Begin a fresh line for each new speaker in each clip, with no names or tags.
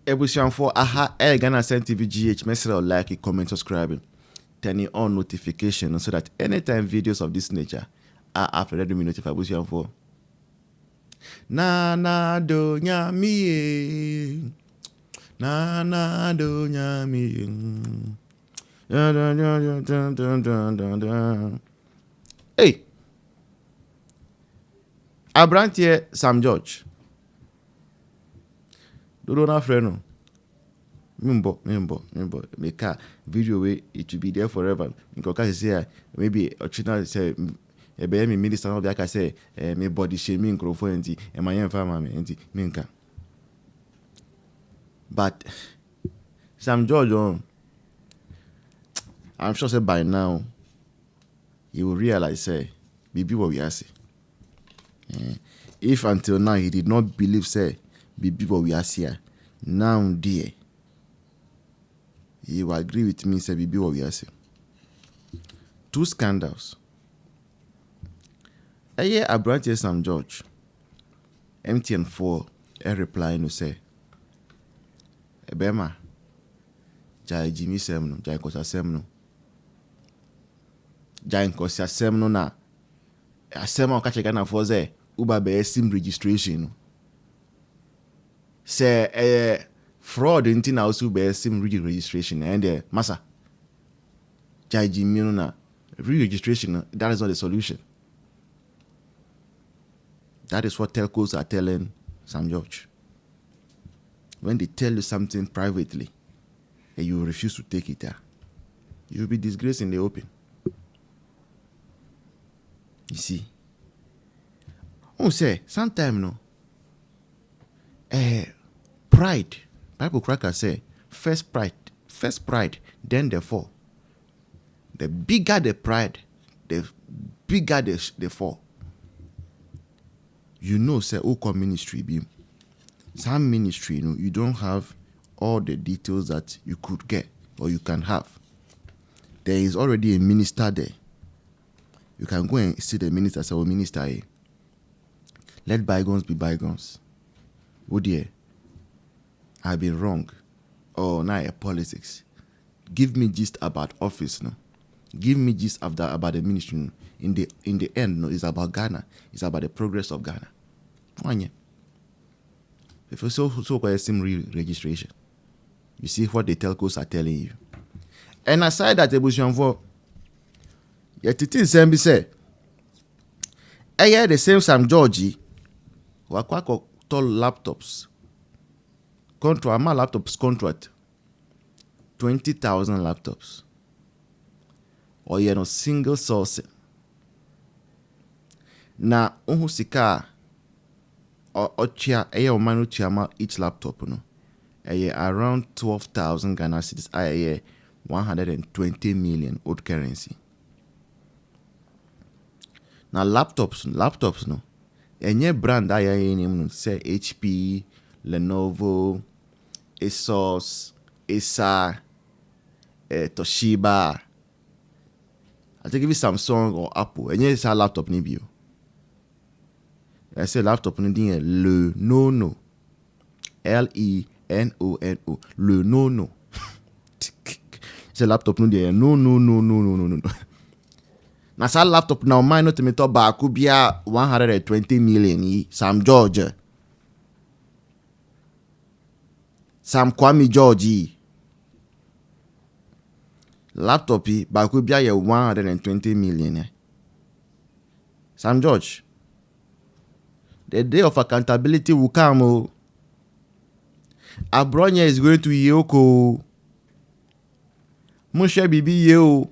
Ebusian for aha Ghana TV GH message like, comment, subscribing, turning on notification so that anytime videos of this nature are uploaded, me notify Ebusian for. Na do nyami, na do nyami. Hey, Abrantie Sam George. Dodo na friend. Mimbo. Make a video way it will be there forever. Because say maybe Ochina say ebe me minister no biaka say me body shaming microphone enti e my family enti minka. But Sam George, I'm sure say by now he will realize say Bibi what we are say. If until now he did not believe say Bibi what we are here, now dear he will agree with me say Bibi what we are say. 2 scandals. A year Abrantie Sam George MTN 4 a reply no say Ebema Jai Jimmy Semno Jai Kosa Semno Jai Kosa Semno na asema okache Ghana for say uba be sim registration say fraud inti na also be sim registration and massa Jai Jimmy na re-registration that is not the solution. That is what telcos are telling Sam George. When they tell you something privately and you refuse to take it, you will be disgraced in the open. You see? Oh, say, sometimes, pride. Bible cracker say, first pride, then the fall. The bigger the pride, the bigger the fall. You know, say, Oko ministry be. Some ministry, you don't have all the details that you could get or you can have. There is already a minister there. You can go and see the minister, say, minister, let bygones be bygones. Oh dear, I've been wrong. Oh, now politics. Give me gist about office, no. Give me gist about the ministry. No. In the end, no, it's about Ghana. It's about the progress of Ghana. If you so called SIM registration, you see what the telcos are telling you. And aside that, Ebusian for yet it is same be say, the same Sam George who are quite tall laptops. Contract, my laptops contract 20,000 laptops. Or you know single source. Na unhu sika or chia manu chiama each laptop no. Around 12,000 Ghana cedis. 120 million old currency. Now laptops no. Any brand say HP, Lenovo, Asus, Acer, Toshiba. I think if it's Samsung or Apple, and yes, a laptop ni bio. I say laptop ni din Lenovo, Lenono, Lenovo. It's a laptop ni din no. Na sa laptop now mine not me to ba ku bia 120 million yi Sam George. Sam Kwame George. Laptop ba ku bia 120 million. Sam George. The day of accountability will come. Abronya is going to Yoko. Musha Bibi Yo.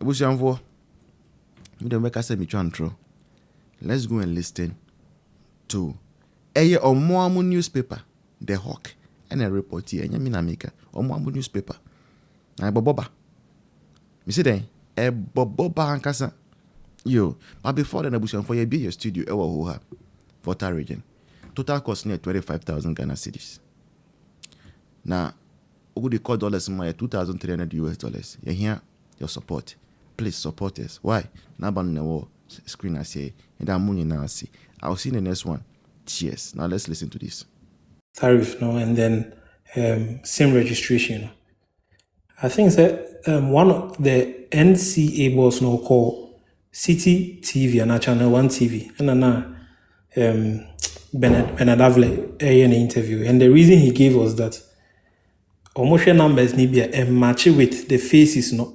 Ebusianfo. Me dem make say me twantro. Let's go and listen to Omoamu newspaper, The Hawk, and a report here. Nya me na make Omoamu newspaper. Na boboba. Me say then boboba ankasa. Yo, but before the Ebusianfo you be your studio ewa hoha for that region. Total cost near 25,000 Ghana cedis. Now, we call dollars more $2,300 US. You hear your support. Please support us. Why? Now, on the wall screen I say, and I'm money now. See, I'll see in the next one. Cheers. Now let's listen to this.
Tariff, no, and then SIM registration. I think that one of the NCA boss no call City TV and Channel 1 TV and Bernard Avle an interview, and the reason he gave was that almost numbers need be a match with the faces no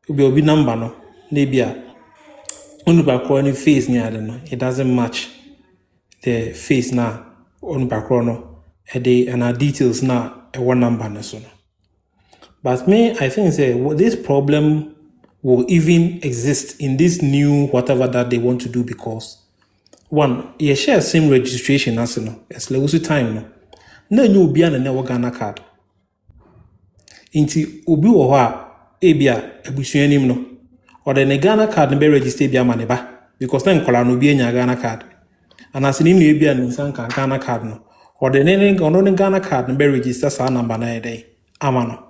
will be number no maybe only by face near no it doesn't match the face now on background and our details now a one number no so. But me, I think this problem will even exist in this new whatever that they want to do because one, you share same registration as no, it's like time no. No you be an never Ghana card. Inti obi wo ho a ebia abusuanim no or the Ghana card be register bia maneba because then kola no bi enya Ghana card. And as in ebia nsan kan Ghana card no or the Ghana card be register sa number na dey amano.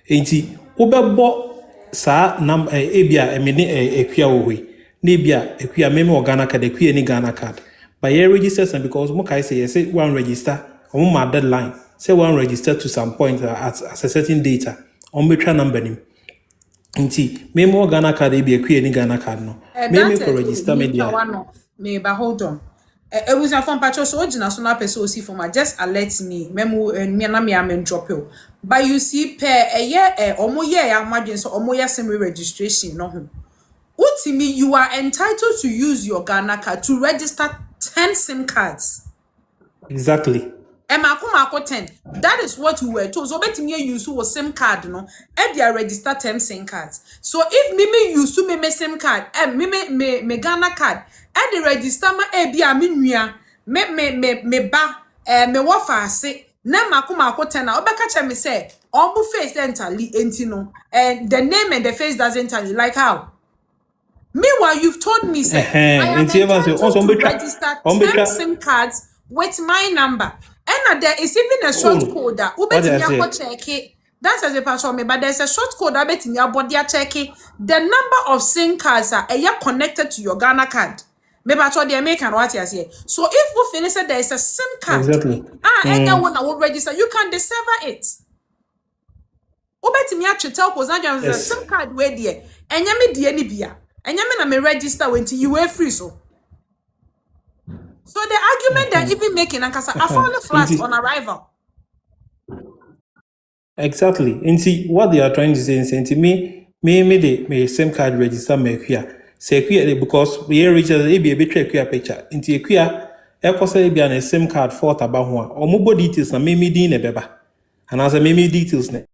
Enti wobɛbɔ saa nam ebia emene ekua wo hoi na ebia ekua meme Ghana card ekua ni Ghana card but you register some because mo kai say one register on my deadline say one register to some point at a certain data on betra number nim nti meme Ghana card ebia ekua ni Ghana card no meme ko register media
me ba hold on it was a phone patch so original so na person o see for my just alert me memo me na me am drop you but you see per omo ye ya madwen so omo ya semi registration no ho ultimately you are entitled to use your Ghana card to register 10 SIM cards
exactly
Mako 10 that is what we were told so betimi use your SIM card no e dia register 10 SIM cards so if me use me SIM card me Ghana card e dey register ma e bia me nua me ba me wo fa ase na mako 10 na obeka che me say omu face entirely enti no and the name and the face doesn't tally like how meanwhile you've told me say I am entitled to register 10 SIM cards with my number and there is even a short code that check it. That's as a person me, but there's a short code that bet in your body check it. The number of SIM cards are connected to your Ghana card. Maybe I told the American what you say. So if we finish it, there is a SIM card.
Exactly.
Anyone that will register, you can dissever it. Ubeti me actually tell cause now there's a SIM card where there. And me di any bia. And na me register when you were free so. So the argument they're even making, I found a flat on arrival.
Exactly. And see what they are trying to say is me SIM card register me here. Say because we register a bit picture. Into a queer say be an SIM card for about one or mobile details and me din a beba. And as a me details ne.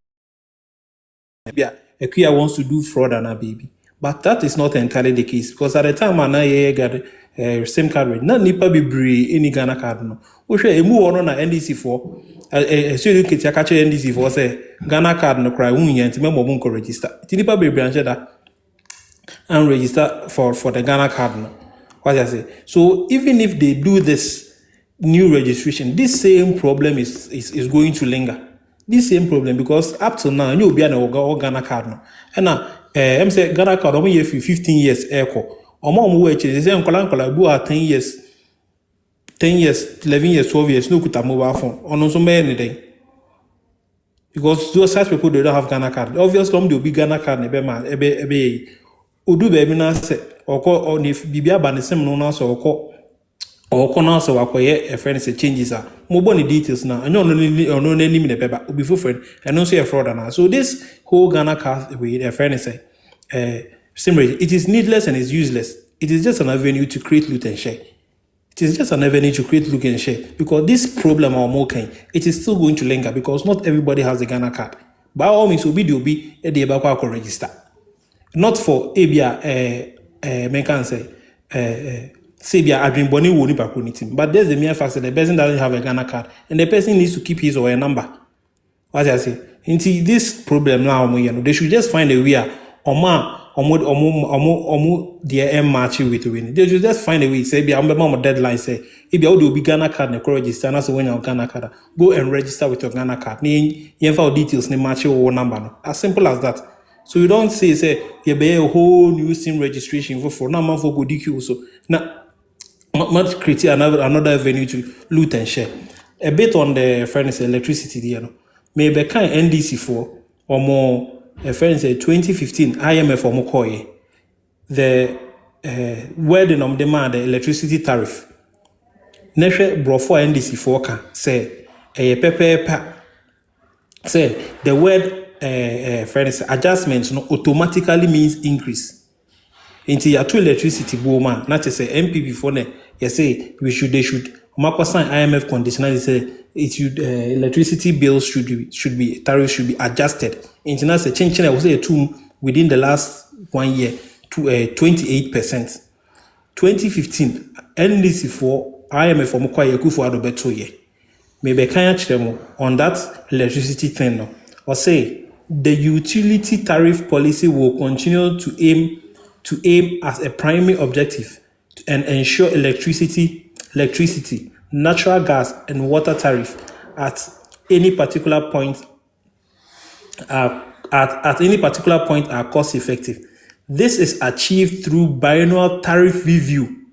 A queer wants to do fraud on a baby. But that is not entirely the case because at the time I got SIM card rate. Not nipa be any Ghana card no. We share a move on NDC for so you can catch NDC for say Ghana card no cry unyan to member won't register. Nipa be branch that and register for the Ghana card no. What I say. So even if they do this new registration, this same problem is going to linger. This same problem because up to now you be an Ghana card no. And now I'm say Ghana card only for 15 years echo. Omo we they say nkola bu 10 years 11 years 12 years no kuta mobile phone ono so me anything because those such people they don't have Ghana card obviously they will be Ghana card ne be man ebe odu be mi na say oko on if bibia ba ne sem no na so oko na so akoye a friend say changes are mobile details na anyo no name ne beba obi for friend and no say a fraud na so this whole Ghana card with a friend say it is needless and it's useless. It is just an avenue to create loot and share. It is just an avenue to create loot and share because this problem or more kind, it is still going to linger because not everybody has a Ghana card. By all means, obi a day back register. Not for ABA, can say, Sabia adrin boni woni bakunitim. But there's the mere fact that the person doesn't have a Ghana card and the person needs to keep his or her number. What I say? Into this problem now, they should just find a way their match with win. They should just find a way. Say, be I'm deadline. Say, if you do be Ghana card, ne register. And that's when you Ghana card. Go and register with your Ghana card. Ni details, ni match your number. As simple as that. So you don't say you be a whole new SIM registration for now. Man for go DQ so now. Not create another avenue to loot and share. A bit on the friends electricity, you know. Maybe kind NDC for or more a friend say 2015 IMF or more the wording on demand the electricity tariff. Neshe bro for NDC for can say a paper say the word friends adjustments no automatically means increase. Into your two electricity boom, not to say MPP for ne, you say they should Marco sign IMF conditionality say it should electricity bills should be tariff should be adjusted. Into now say change I was say two within the last 1 year to 28%. 2015 NDC for IMF for Mokwa Yeku for Adobeto ye. Maybe can you on that electricity thing no? Or say the utility tariff policy will continue to aim as a primary objective and ensure electricity, natural gas, and water tariff at any particular point at any particular point are cost effective. This is achieved through biennial tariff review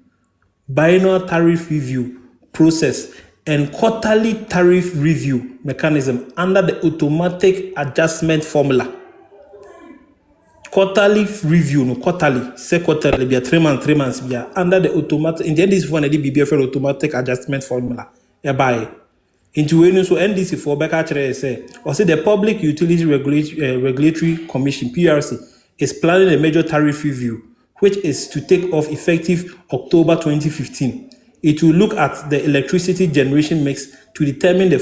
process and quarterly tariff review mechanism under the automatic adjustment formula. Quarterly review, no quarterly, say quarterly, be a 3 months, be under the automatic. In the end, this one, be for automatic adjustment formula. By into when so NDC for back actually say, or say the Public Utility Regulatory Commission (PRC) is planning a major tariff review, which is to take off effective October 2015. It will look at the electricity generation mix to determine the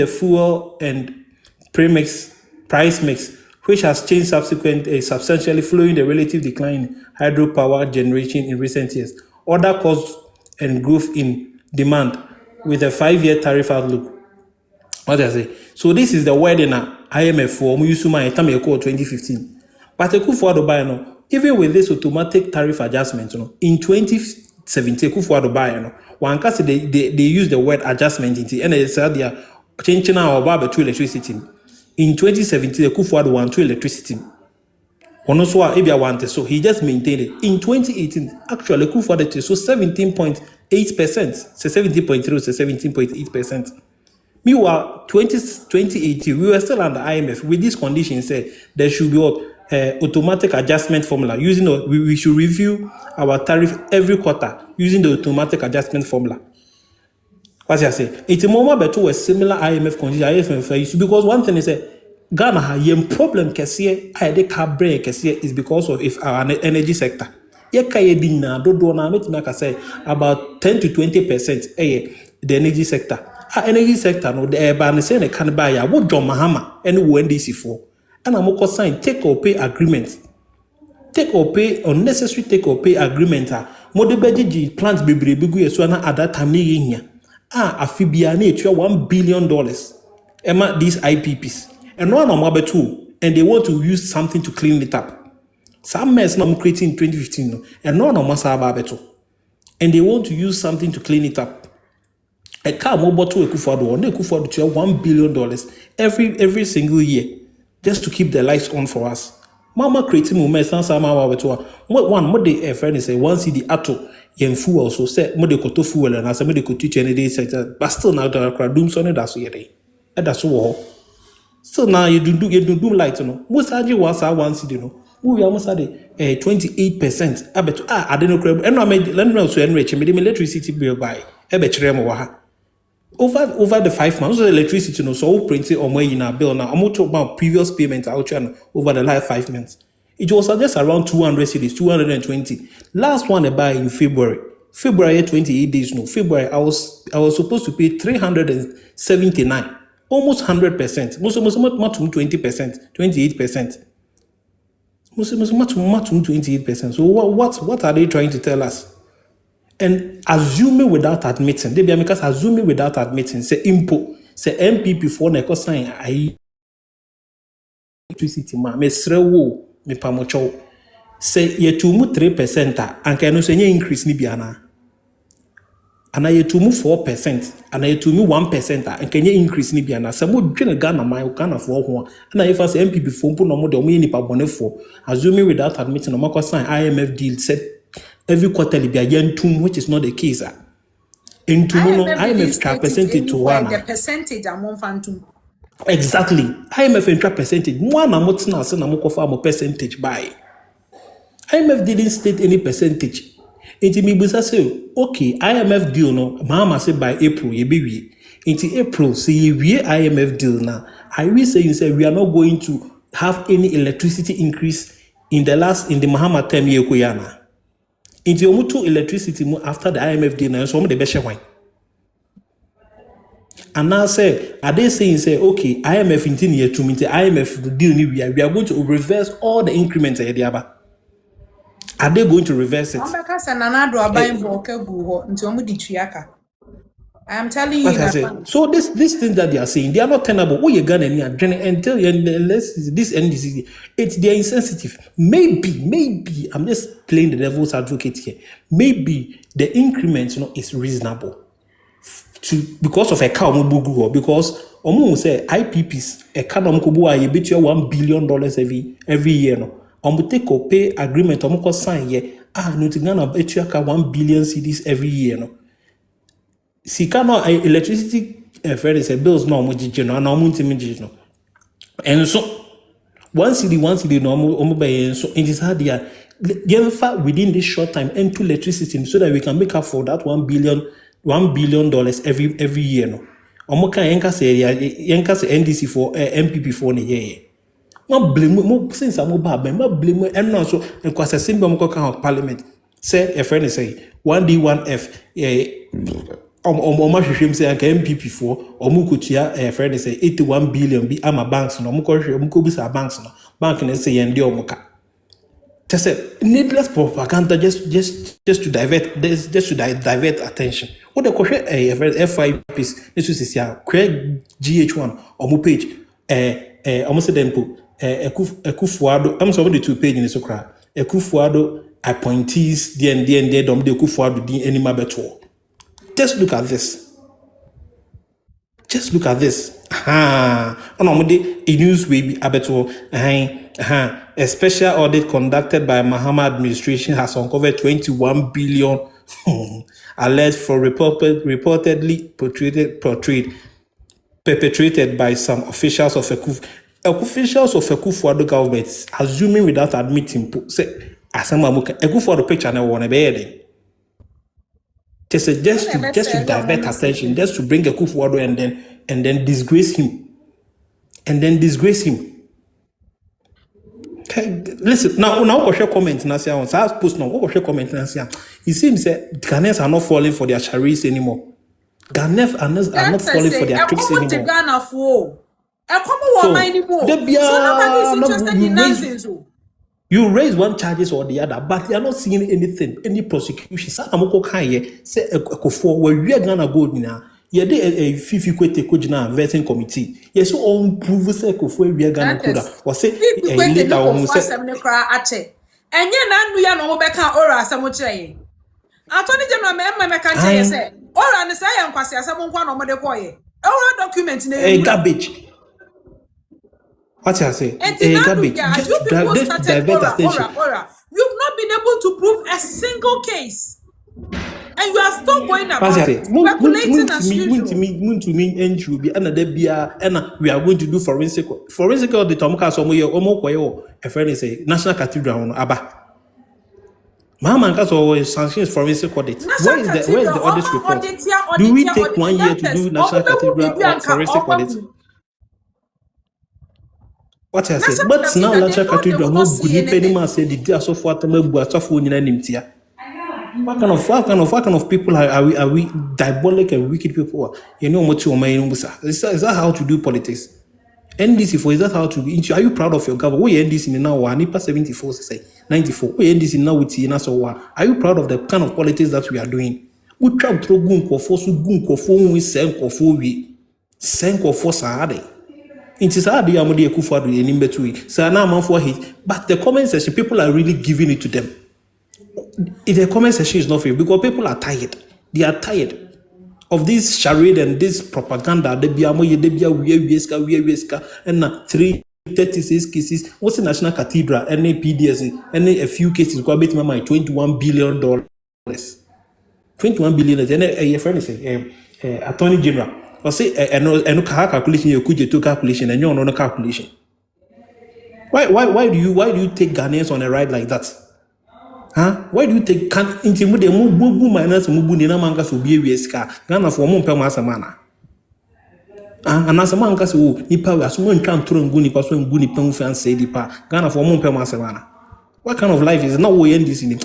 fuel and price mix, which has changed substantially following the relative decline in hydropower generation in recent years. Other costs and growth in demand with a 5-year tariff outlook. What I say? So this is the word in IMF for Muyusuma time 2015. But even with this automatic tariff adjustment, in 2017, one case they use the word adjustment and they said they are changing our barber to electricity. In 2017, the Kufuor want to electricity. So he just maintained it. In 2018, actually, Kufuor so 17.8%, so 17.3, so 17.8%. Meanwhile, 2018, we were still under IMF with this condition. Said there should be automatic adjustment formula using we should review our tariff every quarter using the automatic adjustment formula. What I say? It's a moment better a similar IMF condition. IMF because one thing is that Ghana has problem kesiye ayede kabre kesiye is because of our energy sector. Yeka be na do na make say about 10 to 20% the energy sector. Our energy sector no the ban say ne kan buy ya wo John Mahama and NDC for. And I'm sign take or pay agreement. Take or pay unnecessary take or pay agreement. Modebeji plants bebre so na at that time here. Afibia $1 billion. Emma these IPPs. And one on Mabe too. And they want to use something to clean it up. Some mess now creating in 2015. And no on Masaba too. And they want to use something to clean it up. A car mobile to $1 billion every single year. Just to keep the lights on for us. Mama creating moments one day a friend is a one CD ato yen fuel so say mode koto fuel and as mode koto teach any day sector but still now the doom son that's yet that's all. So now you do light no most aji was one CD no we almost had 28%. I bet I don't know and I made let me also enrich me electricity bill by over the 5 months, electricity no so printed on way in our bill now. I'm talking about previous payments out over the last 5 months. It was just around 200 cities, 220. Last one I buy in February 28 days no. February I was supposed to pay 379, almost 100%. Most 20%, 28%. Most 28%. So what are they trying to tell us? And assuming without admitting, they be because assuming without admitting, say impo, say MPP for neko sign I electricity ma me srewo me pamocho say ye tumu 3% and can no say increase ni biana. And ye tumu 4% and ye tumu 1% and can ye increase ni biana. Some would drain a Ghana my Ghana for one. And I first MPP for no more than me ni pa bone for assuming without admitting no mako sign IMF deal said every quarterly be a yentum, which is not the case. In tomorrow, IMF try percentage to one.
The percentage among phantom.
Exactly. IMF intra percentage. One amount now, so I'm a percentage by. IMF didn't state any percentage. Into me, busa say, okay, IMF deal no, mama say by April, ye be into April, say we IMF deal now. I will say you say we are not going to have any electricity increase in the Mahama term year koyana. Into omutu electricity after the IMF deal now, so the best wine. And now say, are they saying say, okay, IMF in 10 year to meet the IMF deal we are going to reverse all the increments at the Aba. Are they going to reverse it?
I am telling you that.
So this thing that they are saying, they are not tenable. Oh, you're gonna until this NDC, they're insensitive. Maybe I'm just playing the devil's advocate here. Maybe the increment, is reasonable because of a cow because say IPPs a economic you bet you $1 billion every year. No, take or pay agreement sign here. No to Ghana bet you 1 billion cedis every year. No. Si kano electricity bills no mo no na mo ntimi no enso one city no mo buy enso it is hard there within this short time into electricity so that we can make up for that $1 billion every year no omo kan yenka say NDC for MPP for ne year no blame mo since am ba blame and no so because assembly mo kan parliament say a friend say 1D 1F hwehwem say anka MPP for omukotua friend say 81 billion bi ama banks no omukobisa banks no bank na say yende omuka say needless propaganda just to divert attention what the question FIPs this is create GH1 omu page omu say dem po Ekufuado I'm sorry the two page in so cra Ekufuado appointees the dom de Ekufuado di anima beto. Just look at this. A news will be abeto. A special audit conducted by Mahama administration has uncovered 21 billion alleged for reportedly perpetrated by some officials of Ekufuado government, assuming without admitting. Say, Ekufuado picture na one be just to divert attention, just to bring Ekufuado and then disgrace him. Okay, listen, now go share comments now. So I post now. Go share comments now. It seems that Ghanaians are not falling for their charades anymore. Ghanaians are not falling for their tricks anymore. So nobody's interested in nonsense. You raise one charges or the other, but they are not seeing anything, any prosecution. Say Ekufuado where we are gonna go now. Yeah, they a fifi kwete kojina vetting committee. Yes, so on prove say Ekufuado we are gonna go that. Or say later on say.
Enye na nu ya no mo beka ora asemo kire. Attorney General me kan kire say ora ne say ya nkwase asemo nkwa no mo de koye. Ora document na
a garbage. What I say? A garbage. Just divert attention.
You've not been able to prove a single case. And you are still going about speculating as usual.
To me, and we are going to do forensic audit. A friend say National Cathedral on Aba. Mama has always sanctions forensic audit. Where is the audit report? Do we take 1 year to do National Cathedral forensic audit? What I say? But now National Cathedral no good. Penny man said the day so far. What kind of people are we diabolic and wicked people? You know what you mean? Is that how to do politics? NDC for is that how to be? Are you proud of your government? We NDC now one nipa 74 say 94. We NDC now with you so one. Are you proud of the kind of politics that we are doing? We try to throw gun kofo so gun kofo we send kofo saade. It is hard to amodi Ekufuado in between. So now I'm for it. But the comment section, people are really giving it to them. The comment section is not fair because people are tired. They are tired of this charade and this propaganda. They be we and 3 36 cases. What's the National Cathedral? Any PDS? Any a few cases? Go bet my $21 billion. 21 billion. And a friend is Attorney General. Or say no calculation. You could do calculation and you're no calculation. Why do you take Ghanaians on a ride like that? Huh? Why do you take intimate the mubu minus mubu nina manga so be weska? Ghana for mon pema samana. And as a man can say, Nipa, as one can turn guni, pass one guni pen fan say Nipa, Ghana for mon pema samana. What kind of life is not we end this in it?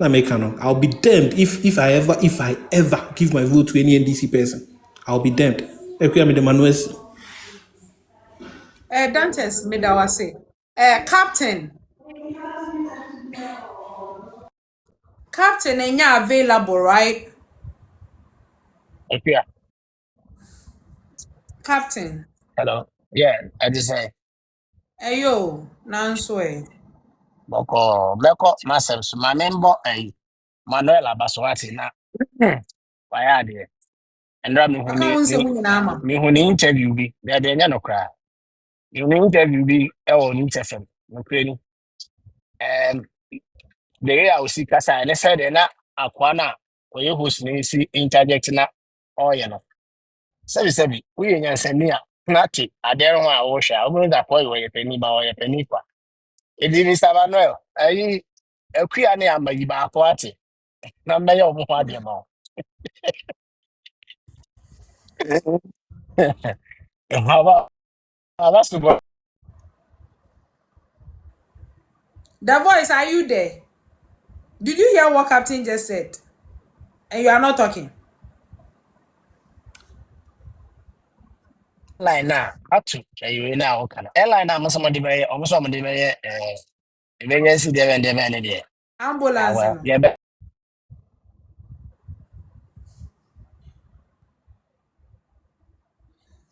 I'll be damned if I ever give my vote to any NDC person. I'll be damned.
Dantes medawase. Captain enya available, right?
Okay.
Captain.
Hello. Yeah, I just say
Eyo, nanswe.
Beko myself so my member Manuel Abaswati na why are there? And me
Aka wonse mu nyina ama.
huni interview bi de nya no kra. Me huni interview bi e wo ni tefem. No kra ni. The way I will see kasa and said na akwana we host ni si interject na no. Sebi we nya nsani a na ti adere ho a wo hwa. Ogun da boy we penny ba we penny kwa. Edi ni Samuel, ayi akuya ne amayi ba akọ ate. Na mmeye obo ho ade ma. Haba subo.
The voice, are you there? Did you hear what Captain just said? And you are not talking.
Line na atu ayi na o kana. Line na mo de be o mo de be emergency de ne de.
Ambulance.
Well,
No.
yeah be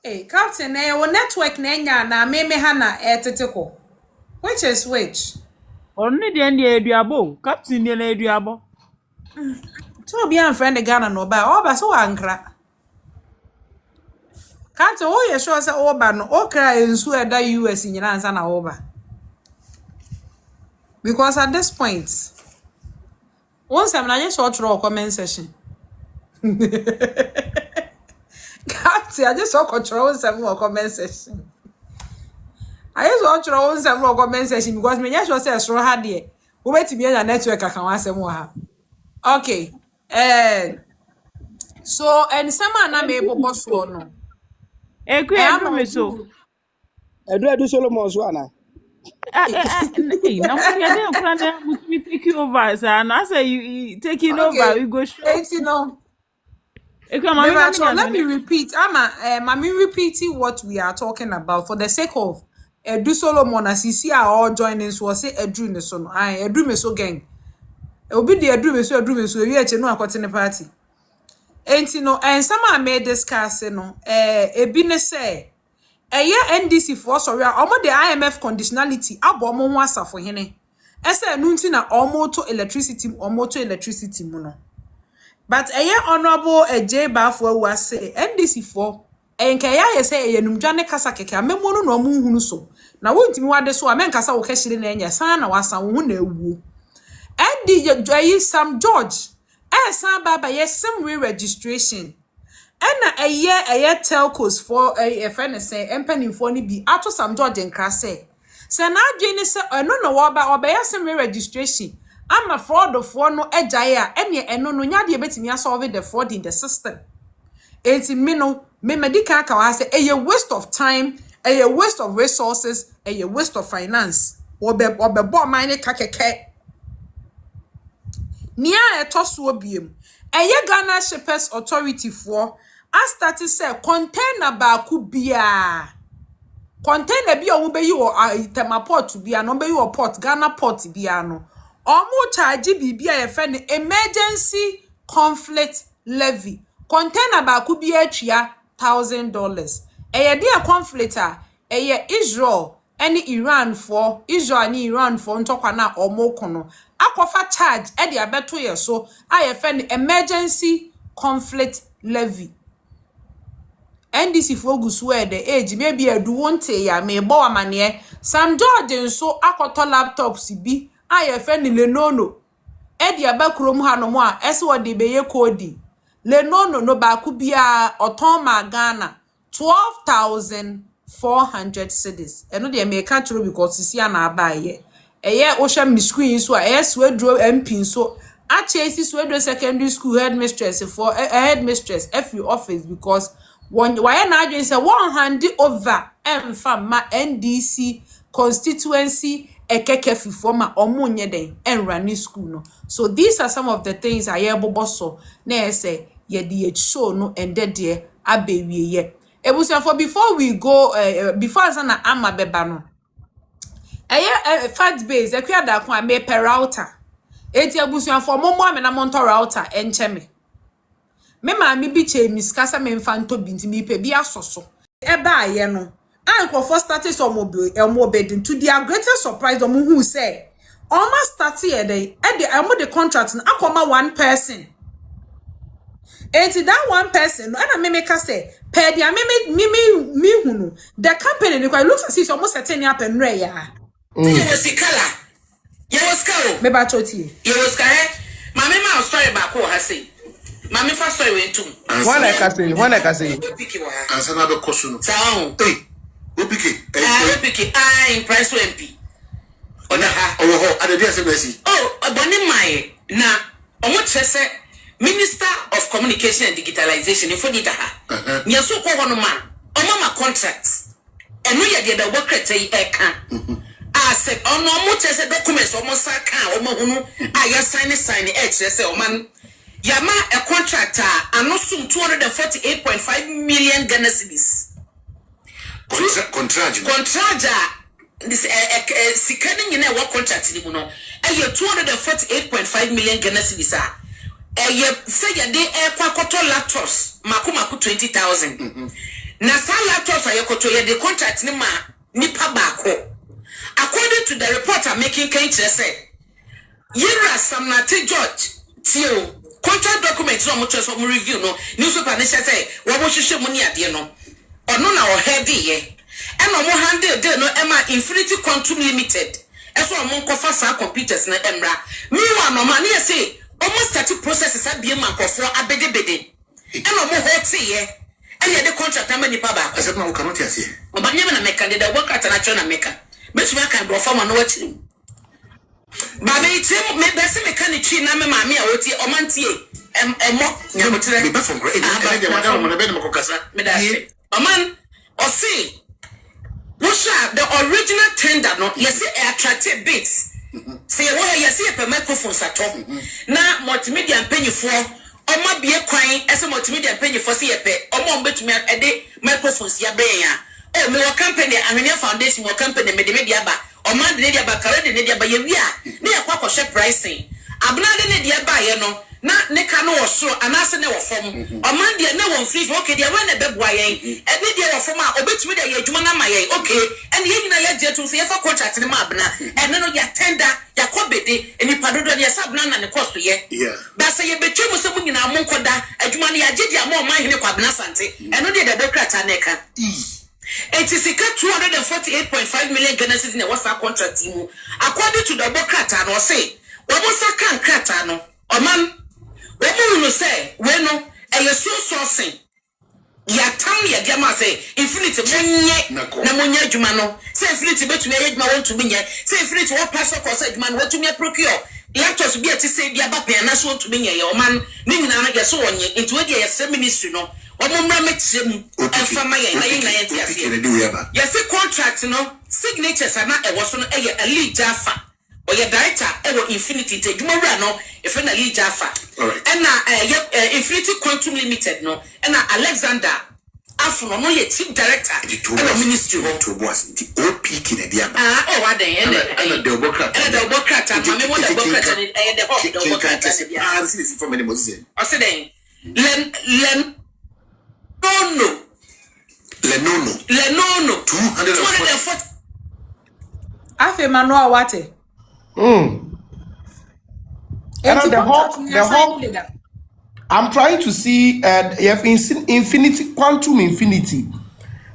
Hey, Captain, your network nenya na meme hana eteteko. Which is which?
Only the end eduabo, Captain the eduabo.
So be a friend the Ghana no ba. Oba so ankra. Captain, oh you sure say oba no okra ensu eda US nyina ansa na oba. Because at this point, once I'm not just short through comment section. Captain, I just saw control some more comment section. I just want to run some more comment section because me just was say so hard there. We wait to be on your network I can want some more. Okay. So and some na me able so no.
Eku me so.
Edu Solomon so ana.
Now we are there plan we take you over sir and I say you taking over we go show.
You know.
Eku
So let me repeat. I'm repeating what we are talking about for the sake of Edu Solomon as you see are all joining so say Edu ne so no. Edu me so gang. Obi de Edu me so we eche no akote ne party. Enti no some I made discuss no ebi ne say NDC for sorry omo the IMF conditionality abo omo ho asafo hene. Ese nu nti na omo to electricity mu no. But honorable J Bafo was say NDC for enkaya ye say enumdwane kasa keke amemo no omo hunu so. Na wontimi wade so amenkasa wo kashire na enya san na wasan wo na ewu. NDJ Sam George san baba yes some re-registration. Ena telcos for friend say empanimfo ni bi ato Sam George nkra say. Se na adwene se eno no wo ba obeye some re-registration. I'm a fraud of one no ejaya ene eno no nya de betimi solve the fraud in the system. Enti me no me medical ka wa say a waste of time, a waste of resources, a waste of finance. Obe bo mine kakeke. Nia etoso biem. Ghana Shippers Authority for as started say container ba ku bia. Container bi o be yi o Tema port bia no be yi o port Ghana port bia no. Omo charge bibia ye fe ne emergency conflict levy. Container ba ku bia atwa $1,000. Eye dia conflict eye Israel any Iran for Israel and Iran for ntokwa na omo kono. Akofa charge e dia beto ye so aye fe ne emergency conflict levy. NDC fogus where the age maybe a do one ya me bo amane Sam George nso akoto laptops bi aye friend Lenono e dia ba krom ha no mo a ese wo de beye coding Lenono no ba ku bia oton ma Ghana 12,400 cedis eno de me ka churo because sisi na abaye eye wo hwa mi screen so a eye swedro MP so Achesi Swedro Secondary School headmistress for headmistress every office because why na adwin say one hand over ma NDC constituency ekeke fifo ma omunye den enrani school no. So these are some of the things ayebobo so na say ye the show no ende de abewie ye. Ebusia for before we go before sana ama beba no. Fact base ekwa da ko me per router. Eti abusuafo momo amena monto router enche me maami bi che miskasa me mfanto binti mi pe bi asoso e ba ye no anko for started some obedin to their greatest surprise them who say almost start here dey e dey am the contract na akoma one person eti that one person na me make say per dia me hunu the company ni kwa looks as if almost setting up and rare ya
Yewoska
me ba choti
Yewoska mama ma story ba ko ha sei mama fa story we ntum
One I can say
piki wa ha
ansa na be koso no
sawo
opiki
piki in price MP ona ha
ho adede ase na si
boni mai na omo trese Minister of Communication and Digitalization ifo di da ha nyeso ko hono ma omo ma contract eno ye de da workrete yi eka said on no much as a documents almost hunu I sign e say oman yama a contractor and no soon 248.5 million Ghana cedis contractor this sickening in a work contract ni no 248.5 million Ghana cedis say ya dey kwakoto laptops maku 20,000 na sa laptops ayekoto ye the contract ni ma nipa baako. According to the report I'm making, can say, Yira Samnati George, Tio, contract documents no much from review no, newspaper say, what was your money at the no, or no now heavy ye, and no more handed no Emma Infinity Quantum Limited, as one more fast computers na Emra. Meanwhile, no money say, almost 30 processes at be a man for abede, and no more hot say, and yet the contract I'm any paba.
I said no cannot see.
But never make a work at an actual maker. But you can go from an watching. But me tell me, Bessie mechanic, na me mammy, I would see Omanti, and more, never tell me from great. A man, or see, what's the original tender? No, yes, attractive bits. Say, well, you see a microphone at home. Now, multimedia and penny for, or might be a crying as a multimedia penny for see a pet, or more bet me a day microphones, ya bear. Oh, me company, I mean, foundation, your company, me the media ba, or man, the media ba, correct the media ba, ye near quack or share pricing. I'm not the media by, you know, not Necano or so, and answer no form, or man, dear, no one free, okay, they run a bed wire, and media from our obit with a Jumana Maya, okay, and you know, you to see if a contract in the Mabna, and then your tender, your cobby, and you pardon your subnan and the cost to ye. Yeah. But say you betray someone in our Monkoda, a Jumani, I did your more mind in the Quabnasante, and not the Democrat Aneka. It is 248.5 million Ghana cedis in the WhatsApp contract team. According to the Democrat, I say, what was a can cratano? Or man, what will say, when no, and you're so sourcing. Ya town, ya gamma say, infinity, Namonia Jumano, say infinity, but you may want to be here, say infinity, what pastor said, man, what you may procure. Laptops be to say, the Abape, and that's what to be your man, Nina, your so on you, into a year, ministry, no. Yes, a contract, no signatures are not a was on a lead jaffa or your director ever infinity take no if an lead jaffa and infinity quantum limited no and Alexander Afro no your chief director the ministry to was the OP in the what they and the Democrat and the Democrat and the Democrat and the I said Len Lenono 240
Afe Manuel Wate.
And the whole
I'm trying to see you have infinity, quantum infinity.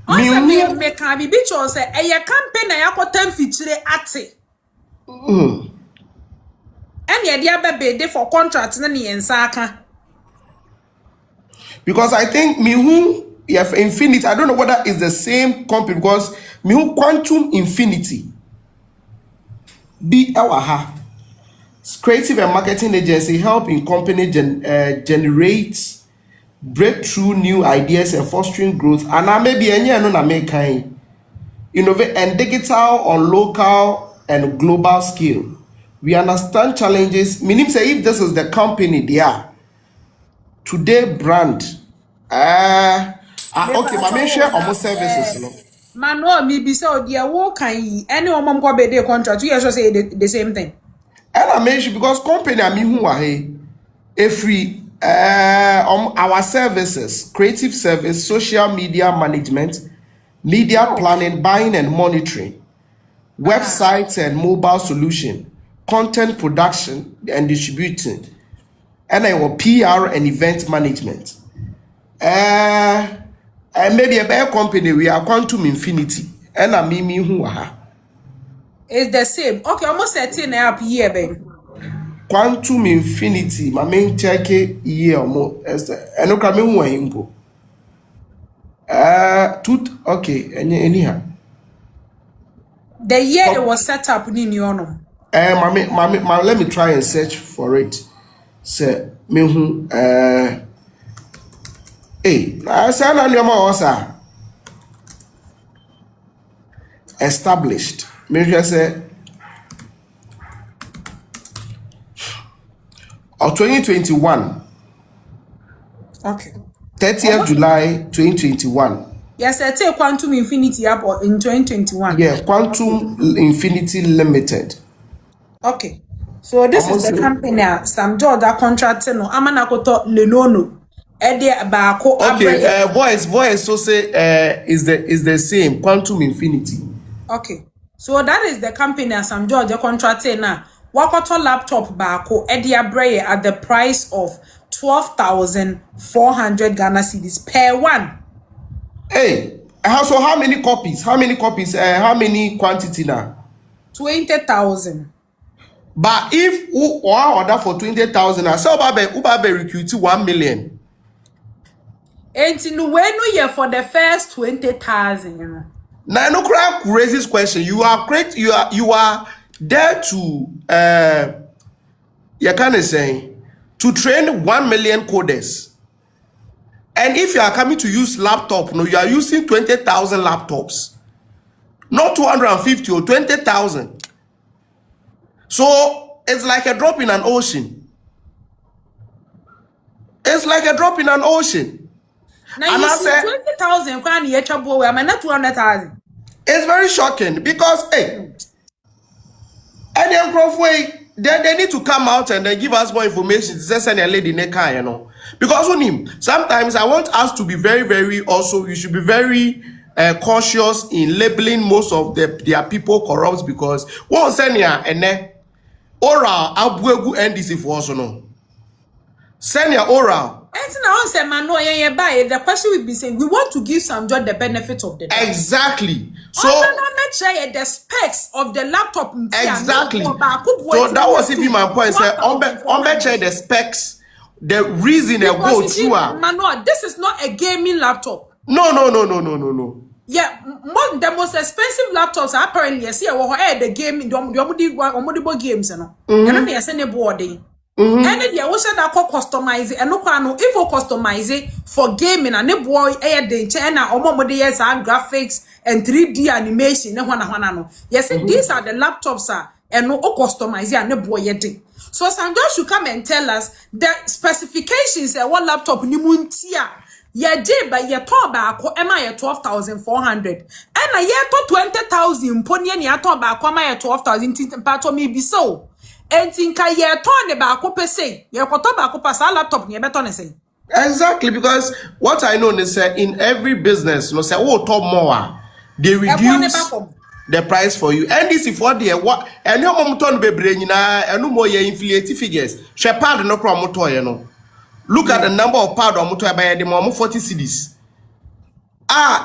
Also, me can be bitch say a campaign na yakotem feature ate. And ye dia bebe for contract na ne yensa aka.
Because I think Mihu have infinity. I don't know whether it's the same company because Mihu quantum infinity. Be our creative and marketing agency helping company generate breakthrough new ideas and fostering growth. And I maybe any no make innovate and digital on local and global scale. We understand challenges. Meaning say if this is the company they are today brand. Okay, my main share almost services. No?
Mano, me be so dear, what can ye? Any woman go be the contract, you also say the same thing.
And I mention because company I mean who are a free our services, creative service, social media management, media planning, buying and monitoring, websites and mobile solution, content production and distributing, and our PR and event management. And maybe a better company we are quantum infinity. And I mean who are
It's the same. Okay, almost 13 up here, baby.
quantum infinity. My main check year almost. And no coming who I go. Okay, anyhow.
The year it was set up in Yono.
Let me try and search for it. Say me who I say na nyoma osa established. Me just say of 2021.
Okay.
30th July 2021.
Yes, I take Quantum Infinity up in 2021.
Yeah, Quantum Infinity Limited.
Okay. So this is the company Sam Jordan contracting no Amanakoto Lenono.
Okay, voice so say is the same Quantum Infinity.
Okay. So that is the company Sam Jordan contracting now. Wakoto laptop bako Edia at the price of 12,400 Ghana cedis per one.
Hey, so how many copies? How many quantity now?
20,000.
But if you order for 20,000, I say Ubabe recruit 1 million.
And in when you for the first 20,000, you know.
Now no crowd raises question. You are there to you can say to train 1 million coders. And if you are coming to use laptop, no, you are using 20,000 laptops, not 250 or 20,000. So it's like a drop in an ocean. It's like a drop in an ocean.
Now and you see 20,000, I'm not 200,000.
It's very shocking because any way they need to come out and then give us more information. Just send a lady in a car, you know. Because sometimes I want us to be very, very also. You should be very cautious in labeling most of their people corrupt because one send ya and then oral abuegu NDC for also no. Send ya oral.
The question will be saying we want to give some job the benefit of the doubt.
Exactly. So
the specs of the laptop.
Exactly. So that was even my point. Say check the specs, the reason they go through.
Manuel, this is not a gaming laptop.
No.
Yeah, the most expensive laptops are apparently the game the games, you know. And then send a boarding. And then you also that customize it and no if you customize it for gaming and the boy the China or graphics and 3D animation yes these are the laptops and no customize it and the boy so Sandra should come and tell us the specifications and what laptop ni muntia yeah by your top back am I 12,400 and a year to 20,000 pony and your top back am I 12,000 part of me be so. And think I turn about copper say, your cotoba laptop near beton say.
Exactly, because what I know is in every business, you know, say, oh, top more, they reduce the price for you. And this is for the what and your mom turn be brain and no more inflated figures. Shepard no promoter, you know. Look at the number of pad or motor by the 40 cedis.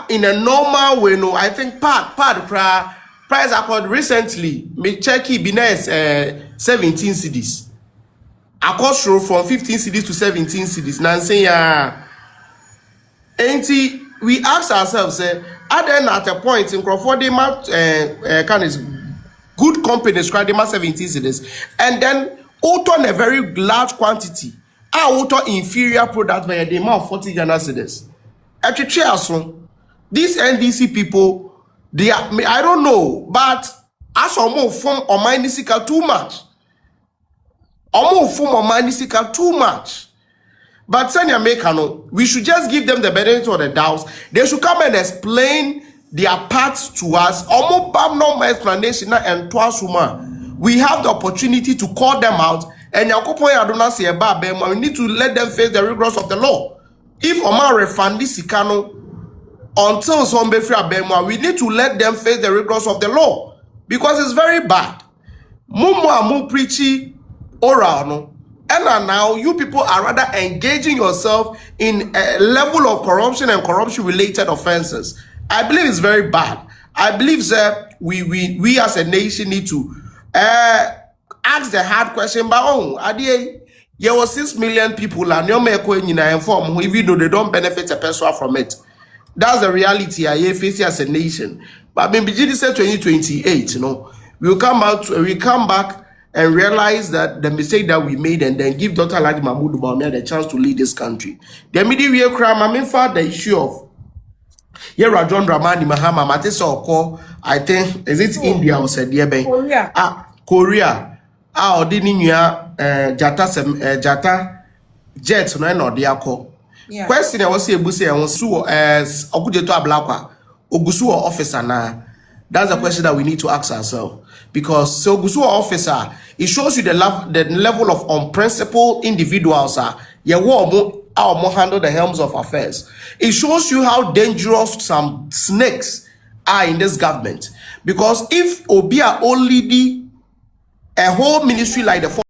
In a normal way, no, I think pad price accord recently, me check it Bines 17 cedis. I cost from 15 cedis to 17 cedis. Now saying we ask ourselves, are then at a point in Crawford can is good companies cry them 17 cedis, and then auto in a very large quantity. Auto inferior product by the amount of 40 Ghana cedis. Actually, these NDC people, they are, I don't know, but as almost form or minisical too much. Almost form or minisical too much. But Sanya Mekano, we should just give them the benefit of the doubt. They should come and explain their parts to us. Almost no explanation and twice we have the opportunity to call them out. And we need to let them face the rigors of the law. If Omar refund this Sikano until some Befra, we need to let them face the rigors of the law because it's very bad. Mumu preachy oral no. And now you people are rather engaging yourself in a level of corruption and corruption related offenses. I believe it's very bad. I believe that we as a nation need to ask the hard question. But there were 6 million people and inform even though they don't benefit a person from it. That's the reality I face as a nation. But maybe this 2028, we'll come back and realize that the mistake that we made and then give Dr. Alhaji Mahmoud Bawumia the chance to lead this country. The immediate crime, the issue of John Dramani Mahama, I think, is it India or said
Korea.
Korea. Jata jet no diako. Question I was say Busi and was Okujeto Ablakwa, Ogusu officer na. That's a question that we need to ask ourselves. Because so Ogusu officer, it shows you the level of unprincipled individuals are. How more handle the helms of affairs. It shows you how dangerous some snakes are in this government. Because if Obia only a whole ministry like the